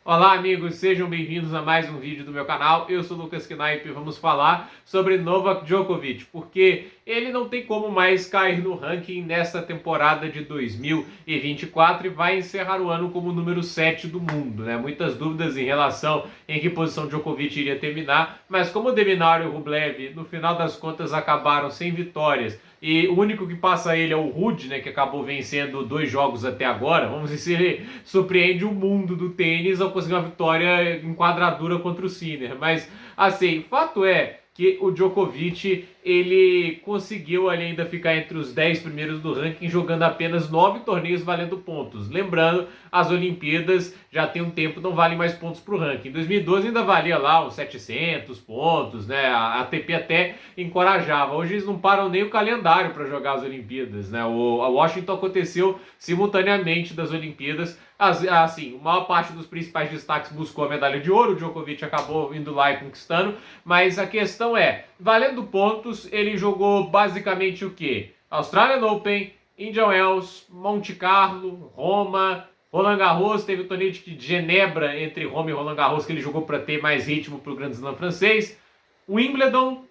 Olá amigos, sejam bem-vindos a mais um vídeo do meu canal. Eu sou o Lucas Knaip e vamos falar sobre Novak Djokovic, porque ele não tem como mais cair no ranking nesta temporada de 2024 e vai encerrar o ano como o número 7 do mundo, né? Muitas dúvidas em relação em que posição Djokovic iria terminar, mas como o Deminar e o Rublev no final das contas acabaram sem vitórias e o único que passa ele é o Ruud, né, que acabou vencendo 2 jogos até agora. Vamos ver se ele surpreende o mundo do tênis ao conseguir uma vitória em quadradura contra o Sinner. Mas, assim, fato é que o Djokovic, ele conseguiu ali ainda ficar entre os 10 primeiros do ranking, jogando apenas 9 torneios valendo pontos. Lembrando, as Olimpíadas já tem um tempo, não valem mais pontos para o ranking. Em 2012 ainda valia lá uns 700 pontos, né? A ATP até encorajava. Hoje eles não param nem o calendário para jogar as Olimpíadas, né? A Washington aconteceu simultaneamente das Olimpíadas. Assim, a maior parte dos principais destaques buscou a medalha de ouro, o Djokovic acabou indo lá e conquistando, mas a questão é, valendo pontos, ele jogou basicamente o quê? Australian Open, Indian Wells, Monte Carlo, Roma, Roland Garros, teve o torneio de Genebra entre Roma e Roland Garros que ele jogou para ter mais ritmo para o Grand Slam francês, Wimbledon,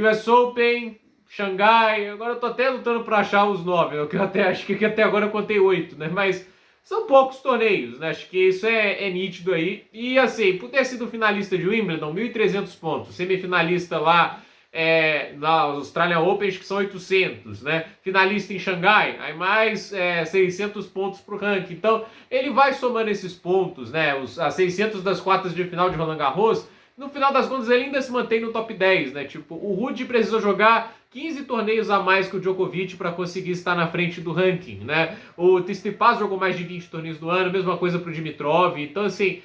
US Open, Xangai, agora eu tô até lutando para achar os 9, eu acho que até agora eu contei 8, né? Mas são poucos torneios, né? Acho que isso é nítido aí. E assim, por ter sido finalista de Wimbledon, 1.300 pontos. Semifinalista lá na Australian Open, acho que são 800, né? Finalista em Xangai, aí mais 600 pontos pro ranking. Então, ele vai somando esses pontos, né? As 600 das quartas de final de Roland Garros. No final das contas, ele ainda se mantém no top 10, né? Tipo, o Ruud precisou jogar 15 torneios a mais que o Djokovic para conseguir estar na frente do ranking, né? O Tsitsipas jogou mais de 20 torneios do ano, mesma coisa para o Dimitrov. Então, assim,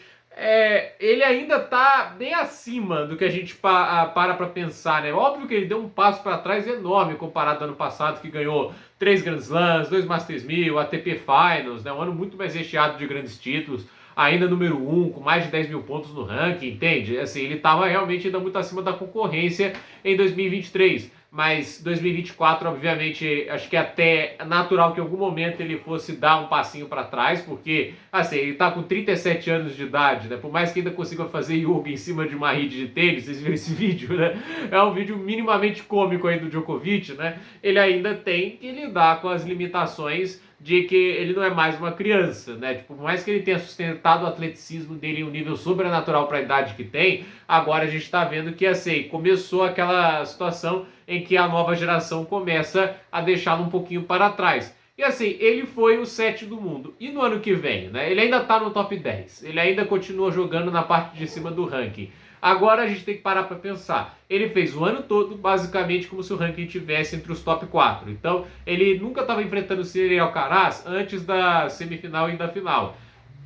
ele ainda está bem acima do que a gente para pensar, né? Óbvio que ele deu um passo para trás enorme comparado ao ano passado, que ganhou 3 Grand Slams, 2 Masters 1000, ATP Finals, né? Um ano muito mais recheado de grandes títulos, ainda número 1, com mais de 10 mil pontos no ranking, entende? Assim, ele estava realmente ainda muito acima da concorrência em 2023. Mas 2024, obviamente, acho que é até natural que em algum momento ele fosse dar um passinho para trás, porque, assim, ele está com 37 anos de idade, né? Por mais que ainda consiga fazer yoga em cima de uma rede de tênis, vocês viram esse vídeo, né? É um vídeo minimamente cômico aí do Djokovic, né? Ele ainda tem que lidar com as limitações de que ele não é mais uma criança, né? Tipo, por mais que ele tenha sustentado o atleticismo dele em um nível sobrenatural para a idade que tem, agora a gente está vendo que, assim, começou aquela situação em que a nova geração começa a deixá-lo um pouquinho para trás. E assim, ele foi o 7 do mundo. E no ano que vem, né? Ele ainda está no top 10. Ele ainda continua jogando na parte de cima do ranking. Agora a gente tem que parar para pensar. Ele fez o ano todo basicamente como se o ranking tivesse entre os top 4. Então, ele nunca estava enfrentando o Sinner Alcaraz antes da semifinal e da final.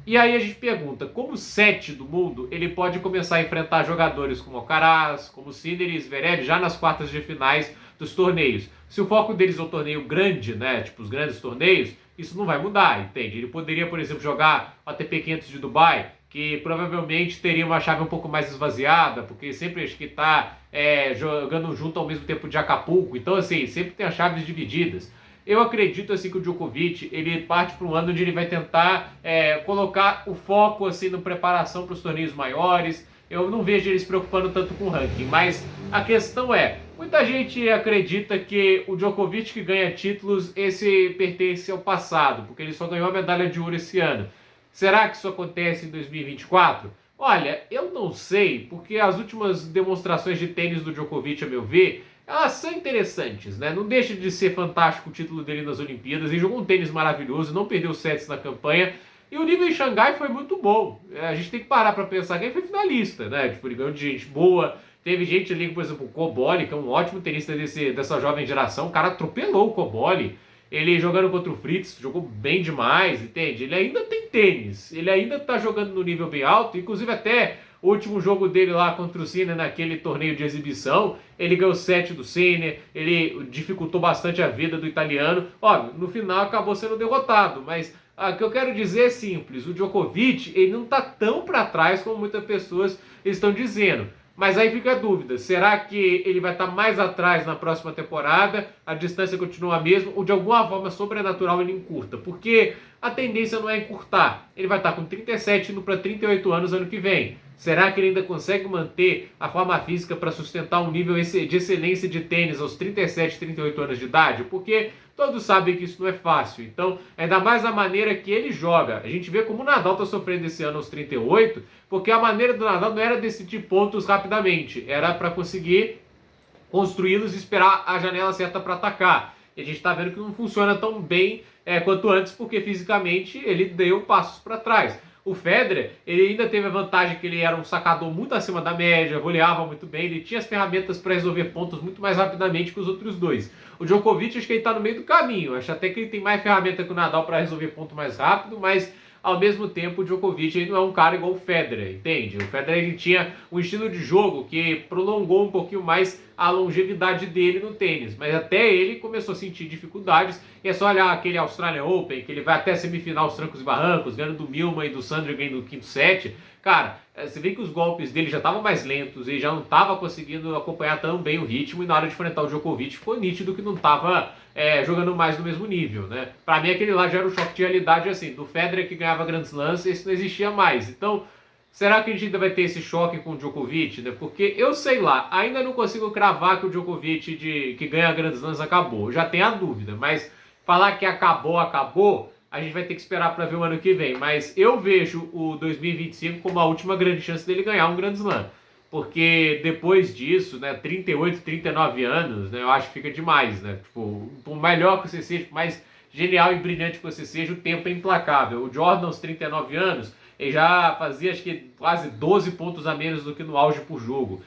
E aí a gente pergunta, como 7 do mundo, ele pode começar a enfrentar jogadores como Alcaraz, como Sinner e Zverev já nas quartas de finais dos torneios. Se o foco deles é um torneio grande, né, tipo os grandes torneios, isso não vai mudar, entende? Ele poderia, por exemplo, jogar o ATP 500 de Dubai, que provavelmente teria uma chave um pouco mais esvaziada, porque sempre acho que está jogando junto ao mesmo tempo de Acapulco, então assim, sempre tem as chaves divididas. Eu acredito assim que o Djokovic ele parte para um ano onde ele vai tentar colocar o foco assim na preparação para os torneios maiores. Eu não vejo ele se preocupando tanto com o ranking, mas a questão é, muita gente acredita que o Djokovic que ganha títulos, esse pertence ao passado, porque ele só ganhou a medalha de ouro esse ano. Será que isso acontece em 2024? Olha, eu não sei, porque as últimas demonstrações de tênis do Djokovic, a meu ver, elas são interessantes, né? Não deixa de ser fantástico o título dele nas Olimpíadas. Ele jogou um tênis maravilhoso, não perdeu sets na campanha. E o nível em Xangai foi muito bom. A gente tem que parar para pensar que ele foi finalista, né? Tipo, ele ganhou de gente boa. Teve gente ali, por exemplo, o Cobolli, que é um ótimo tenista dessa jovem geração. O cara atropelou o Cobolli. Ele jogando contra o Fritz, jogou bem demais, entende? Ele ainda tem tênis, ele ainda tá jogando no nível bem alto, inclusive até o último jogo dele lá contra o Sinner naquele torneio de exibição, ele ganhou 7 do Sinner, ele dificultou bastante a vida do italiano. Óbvio, no final acabou sendo derrotado, mas o que eu quero dizer é simples, o Djokovic ele não tá tão para trás como muitas pessoas estão dizendo. Mas aí fica a dúvida, será que ele vai estar mais atrás na próxima temporada, a distância continua a mesma, ou de alguma forma sobrenatural ele encurta? Porque a tendência não é encurtar. Ele vai estar com 37 indo para 38 anos ano que vem. Será que ele ainda consegue manter a forma física para sustentar um nível de excelência de tênis aos 37, 38 anos de idade? Porque todos sabem que isso não é fácil. Então, ainda mais a maneira que ele joga. A gente vê como o Nadal está sofrendo esse ano aos 38, porque a maneira do Nadal não era decidir pontos rapidamente, era para conseguir construí-los e esperar a janela certa para atacar. E a gente está vendo que não funciona tão bem quanto antes, porque fisicamente ele deu passos para trás. O Federer, ele ainda teve a vantagem que ele era um sacador muito acima da média, voleava muito bem, ele tinha as ferramentas para resolver pontos muito mais rapidamente que os outros dois. O Djokovic, acho que ele está no meio do caminho, acho até que ele tem mais ferramenta que o Nadal para resolver ponto mais rápido, mas ao mesmo tempo o Djokovic ele não é um cara igual o Federer, entende? O Federer ele tinha um estilo de jogo que prolongou um pouquinho mais a longevidade dele no tênis, mas até ele começou a sentir dificuldades, e é só olhar aquele Australian Open, que ele vai até a semifinal os trancos e barrancos, ganhando do Millman e do Sandgren no quinto set. Cara, você vê que os golpes dele já estavam mais lentos, ele já não estava conseguindo acompanhar tão bem o ritmo, e na hora de enfrentar o Djokovic ficou nítido que não estava jogando mais no mesmo nível, né? Pra mim aquele lá já era um choque de realidade, assim, do Federer que ganhava Grand Slams, esse não existia mais. Então, será que a gente ainda vai ter esse choque com o Djokovic, né? Porque eu sei lá, ainda não consigo cravar que o Djokovic que ganha Grand Slams acabou. Eu já tenho a dúvida, mas falar que acabou, a gente vai ter que esperar para ver o ano que vem. Mas eu vejo o 2025 como a última grande chance dele ganhar um Grand Slam. Porque depois disso, né, 38, 39 anos, né, eu acho que fica demais, né? Tipo, por melhor que você seja, por mais genial e brilhante que você seja, o tempo é implacável. O Jordan, aos 39 anos, ele já fazia, acho que, quase 12 pontos a menos do que no auge por jogo.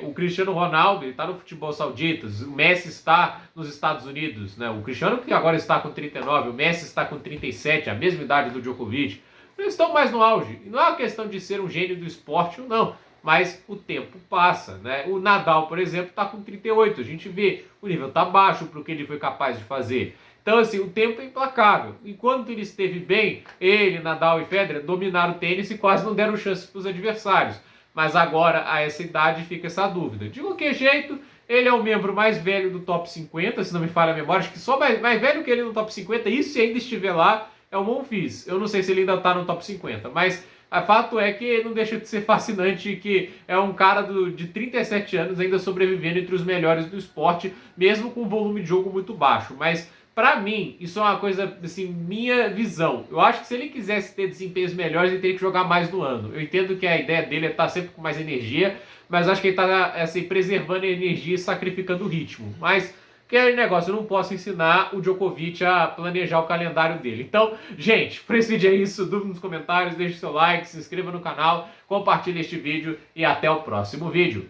O Cristiano Ronaldo, ele está no futebol saudita, o Messi está nos Estados Unidos, né? O Cristiano que agora está com 39, o Messi está com 37, a mesma idade do Djokovic. Eles estão mais no auge. E não é uma questão de ser um gênio do esporte ou não, mas o tempo passa, né? O Nadal, por exemplo, está com 38. A gente vê, o nível está baixo para o que ele foi capaz de fazer. Então, assim, o tempo é implacável. Enquanto ele esteve bem, ele, Nadal e Federer dominaram o tênis e quase não deram chance para os adversários. Mas agora, a essa idade, fica essa dúvida. De qualquer jeito, ele é o membro mais velho do top 50, se não me falha a memória. Acho que só mais velho que ele no top 50, e se ainda estiver lá, é o Monfils. Eu não sei se ele ainda está no top 50, mas o fato é que não deixa de ser fascinante que é um cara de 37 anos ainda sobrevivendo entre os melhores do esporte, mesmo com um volume de jogo muito baixo. Mas, pra mim, isso é uma coisa, assim, minha visão. Eu acho que se ele quisesse ter desempenhos melhores, ele teria que jogar mais no ano. Eu entendo que a ideia dele é estar sempre com mais energia, mas acho que ele está assim, preservando a energia e sacrificando o ritmo. Mas que é negócio, eu não posso ensinar o Djokovic a planejar o calendário dele. Então, gente, para esse vídeo é isso. Dúvida nos comentários, deixe seu like, se inscreva no canal, compartilhe este vídeo e até o próximo vídeo.